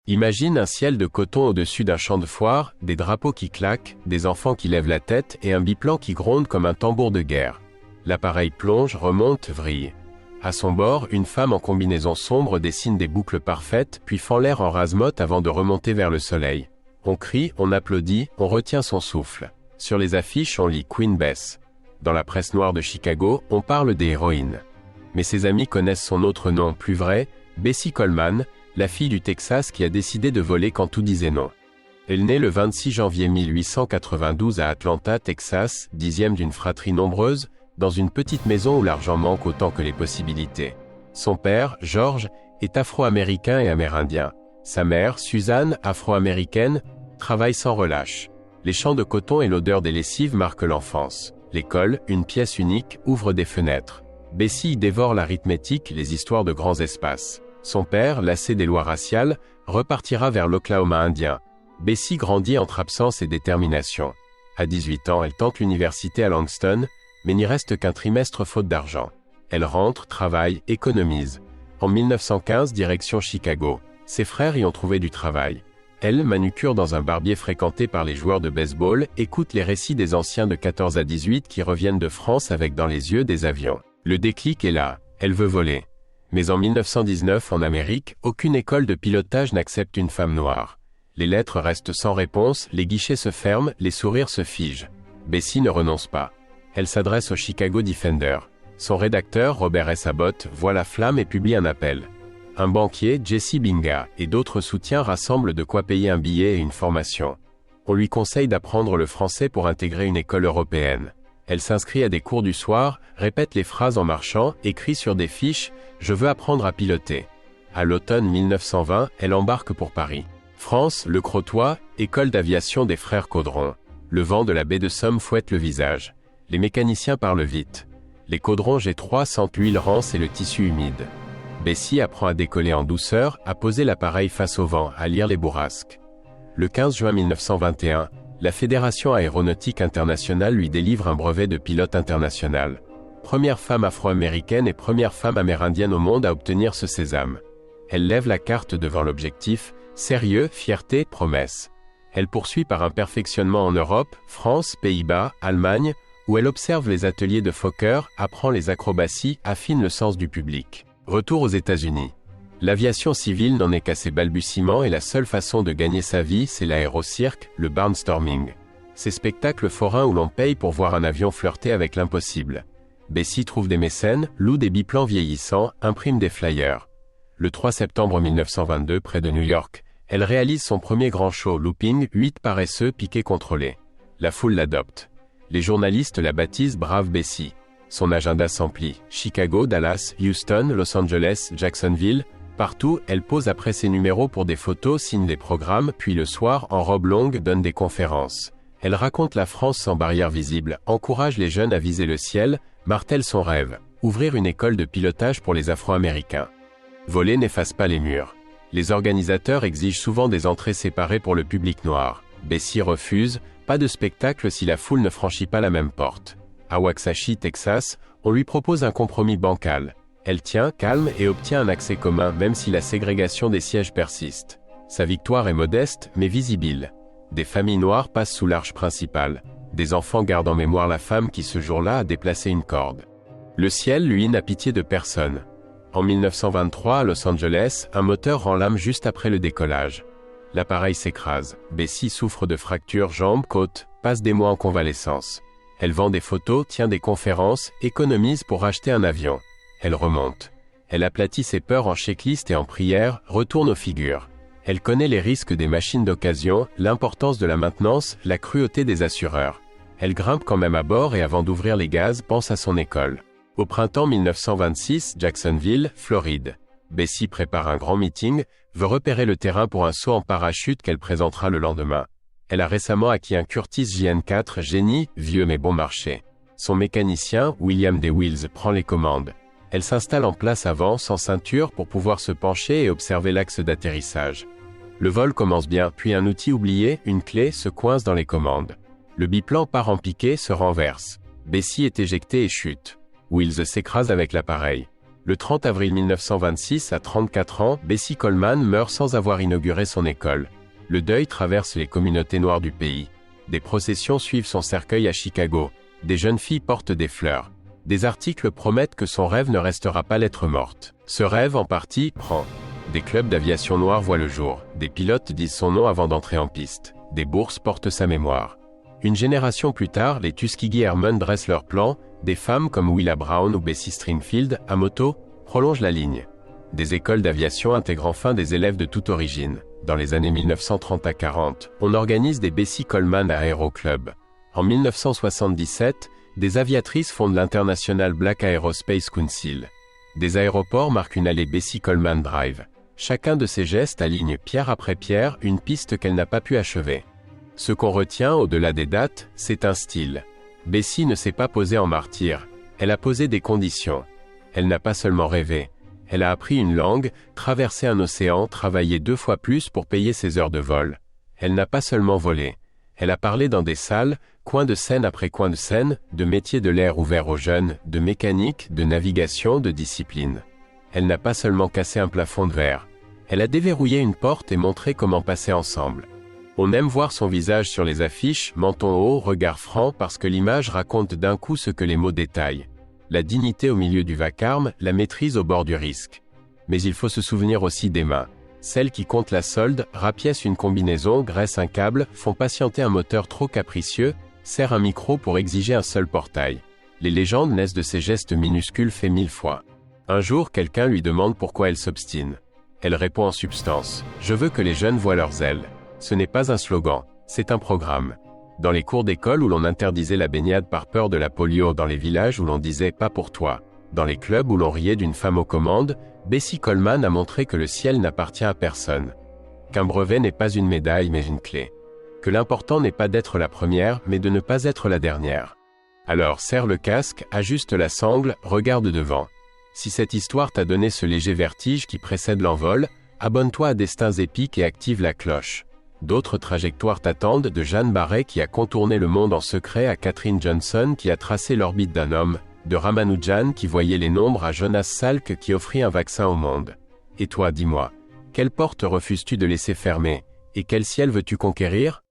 Imagine un ciel de coton au-dessus d'un champ de foire, des drapeaux qui claquent, des enfants qui lèvent la tête et un biplan qui gronde comme un tambour de guerre. L'appareil plonge, remonte, vrille. À son bord, une femme en combinaison sombre dessine des boucles parfaites, puis fend l'air en rase-motte avant de remonter vers le soleil. On crie, on applaudit, on retient son souffle. Sur les affiches, on lit Queen Bess. Dans la presse noire de Chicago, on parle des héroïnes. Mais ses amis connaissent son autre nom plus vrai, Bessie Coleman, la fille du Texas qui a décidé de voler quand tout disait non. Elle naît le 26 janvier 1892 à Atlanta, Texas, 10e d'une fratrie nombreuse, dans une petite maison où l'argent manque autant que les possibilités. Son père, George, est afro-américain et amérindien. Sa mère, Suzanne, afro-américaine, travaille sans relâche. Les champs de coton et l'odeur des lessives marquent l'enfance. L'école, une pièce unique, ouvre des fenêtres. Bessie y dévore l'arithmétique, les histoires de grands espaces. Son père, lassé des lois raciales, repartira vers l'Oklahoma indien. Bessie grandit entre absence et détermination. À 18 ans, elle tente l'université à Langston, mais n'y reste qu'un trimestre faute d'argent. Elle rentre, travaille, économise. En 1915, direction Chicago. Ses frères y ont trouvé du travail. Elle, manucure dans un barbier fréquenté par les joueurs de baseball, écoute les récits des anciens de 14 à 18 qui reviennent de France avec dans les yeux des avions. Le déclic est là, elle veut voler. Mais en 1919, en Amérique, aucune école de pilotage n'accepte une femme noire. Les lettres restent sans réponse, les guichets se ferment, les sourires se figent. Bessie ne renonce pas. Elle s'adresse au Chicago Defender. Son rédacteur, Robert S. Abbott, voit la flamme et publie un appel. Un banquier, Jesse Binga, et d'autres soutiens rassemblent de quoi payer un billet et une formation. On lui conseille d'apprendre le français pour intégrer une école européenne. Elle s'inscrit à des cours du soir, répète les phrases en marchant, écrit sur des fiches « Je veux apprendre à piloter ». À l'automne 1920, elle embarque pour Paris. France, Le Crotoy, école d'aviation des frères Caudron. Le vent de la baie de Somme fouette le visage. Les mécaniciens parlent vite. Les caudrons G3 sentent l'huile rance et le tissu humide. Bessie apprend à décoller en douceur, à poser l'appareil face au vent, à lire les bourrasques. Le 15 juin 1921, la Fédération aéronautique internationale lui délivre un brevet de pilote international. Première femme afro-américaine et première femme amérindienne au monde à obtenir ce sésame. Elle lève la carte devant l'objectif, sérieux, fierté, promesse. Elle poursuit par un perfectionnement en Europe, France, Pays-Bas, Allemagne, où elle observe les ateliers de Fokker, apprend les acrobaties, affine le sens du public. Retour aux États-Unis. L'aviation civile n'en est qu'à ses balbutiements et la seule façon de gagner sa vie, c'est l'aérocirque, le barnstorming. Ces spectacles forains où l'on paye pour voir un avion flirter avec l'impossible. Bessie trouve des mécènes, loue des biplans vieillissants, imprime des flyers. Le 3 septembre 1922, près de New York, elle réalise son premier grand show, Looping, 8 paresseux piqués contrôlés. La foule l'adopte. Les journalistes la baptisent Brave Bessie. Son agenda s'emplit. Chicago, Dallas, Houston, Los Angeles, Jacksonville. Partout, elle pose après ses numéros pour des photos, signe des programmes, puis le soir, en robe longue, donne des conférences. Elle raconte la France sans barrière visible, encourage les jeunes à viser le ciel, martèle son rêve, ouvrir une école de pilotage pour les Afro-Américains. Voler n'efface pas les murs. Les organisateurs exigent souvent des entrées séparées pour le public noir. Bessie refuse, pas de spectacle si la foule ne franchit pas la même porte. À Waxahachie, Texas, on lui propose un compromis bancal. Elle tient, calme, et obtient un accès commun même si la ségrégation des sièges persiste. Sa victoire est modeste, mais visible. Des familles noires passent sous l'arche principale. Des enfants gardent en mémoire la femme qui ce jour-là a déplacé une corde. Le ciel, lui, n'a pitié de personne. En 1923, à Los Angeles, un moteur rend l'âme juste après le décollage. L'appareil s'écrase. Bessie souffre de fractures jambes, côtes, passe des mois en convalescence. Elle vend des photos, tient des conférences, économise pour acheter un avion. Elle remonte. Elle aplatit ses peurs en checklist et en prière, retourne aux figures. Elle connaît les risques des machines d'occasion, l'importance de la maintenance, la cruauté des assureurs. Elle grimpe quand même à bord et avant d'ouvrir les gaz, pense à son école. Au printemps 1926, Jacksonville, Floride. Bessie prépare un grand meeting, veut repérer le terrain pour un saut en parachute qu'elle présentera le lendemain. Elle a récemment acquis un Curtiss JN4 génie, vieux mais bon marché. Son mécanicien, William D. Wills, prend les commandes. Elle s'installe en place avant, sans ceinture, pour pouvoir se pencher et observer l'axe d'atterrissage. Le vol commence bien, puis un outil oublié, une clé, se coince dans les commandes. Le biplan part en piqué, se renverse. Bessie est éjectée et chute. Wills s'écrase avec l'appareil. Le 30 avril 1926, à 34 ans, Bessie Coleman meurt sans avoir inauguré son école. Le deuil traverse les communautés noires du pays. Des processions suivent son cercueil à Chicago. Des jeunes filles portent des fleurs. Des articles promettent que son rêve ne restera pas lettre morte. Ce rêve, en partie, prend. Des clubs d'aviation noire voient le jour. Des pilotes disent son nom avant d'entrer en piste. Des bourses portent sa mémoire. Une génération plus tard, les Tuskegee Airmen dressent leurs plans. Des femmes comme Willa Brown ou Bessie Stringfield, à moto, prolongent la ligne. Des écoles d'aviation intègrent enfin des élèves de toute origine. Dans les années 1930 à 40, on organise des Bessie Coleman Aero Club. En 1977, des aviatrices fondent l'International Black Aerospace Council. Des aéroports marquent une allée Bessie Coleman Drive. Chacun de ces gestes aligne pierre après pierre une piste qu'elle n'a pas pu achever. Ce qu'on retient au-delà des dates, c'est un style. Bessie ne s'est pas posée en martyr, elle a posé des conditions. Elle n'a pas seulement rêvé, elle a appris une langue, traversé un océan, travaillé 2 fois plus pour payer ses heures de vol. Elle n'a pas seulement volé, elle a parlé dans des salles, coin de scène après coin de scène, de métiers de l'air ouverts aux jeunes, de mécanique, de navigation, de discipline. Elle n'a pas seulement cassé un plafond de verre, elle a déverrouillé une porte et montré comment passer ensemble. On aime voir son visage sur les affiches, menton haut, regard franc, parce que l'image raconte d'un coup ce que les mots détaillent. La dignité au milieu du vacarme, la maîtrise au bord du risque. Mais il faut se souvenir aussi des mains. Celles qui comptent la solde, rapiècent une combinaison, graissent un câble, font patienter un moteur trop capricieux, serrent un micro pour exiger un seul portail. Les légendes naissent de ces gestes minuscules faits 1000 fois. Un jour, quelqu'un lui demande pourquoi elle s'obstine. Elle répond en substance « Je veux que les jeunes voient leurs ailes ». Ce n'est pas un slogan, c'est un programme. Dans les cours d'école où l'on interdisait la baignade par peur de la polio, dans les villages où l'on disait « pas pour toi », dans les clubs où l'on riait d'une femme aux commandes, Bessie Coleman a montré que le ciel n'appartient à personne. Qu'un brevet n'est pas une médaille mais une clé. Que l'important n'est pas d'être la première mais de ne pas être la dernière. Alors serre le casque, ajuste la sangle, regarde devant. Si cette histoire t'a donné ce léger vertige qui précède l'envol, abonne-toi à Destins épiques et active la cloche. D'autres trajectoires t'attendent, de Jeanne Barret qui a contourné le monde en secret à Katherine Johnson qui a tracé l'orbite d'un homme, de Ramanujan qui voyait les nombres à Jonas Salk qui offrit un vaccin au monde. Et toi, dis-moi, quelle porte refuses-tu de laisser fermer, et quel ciel veux-tu conquérir ?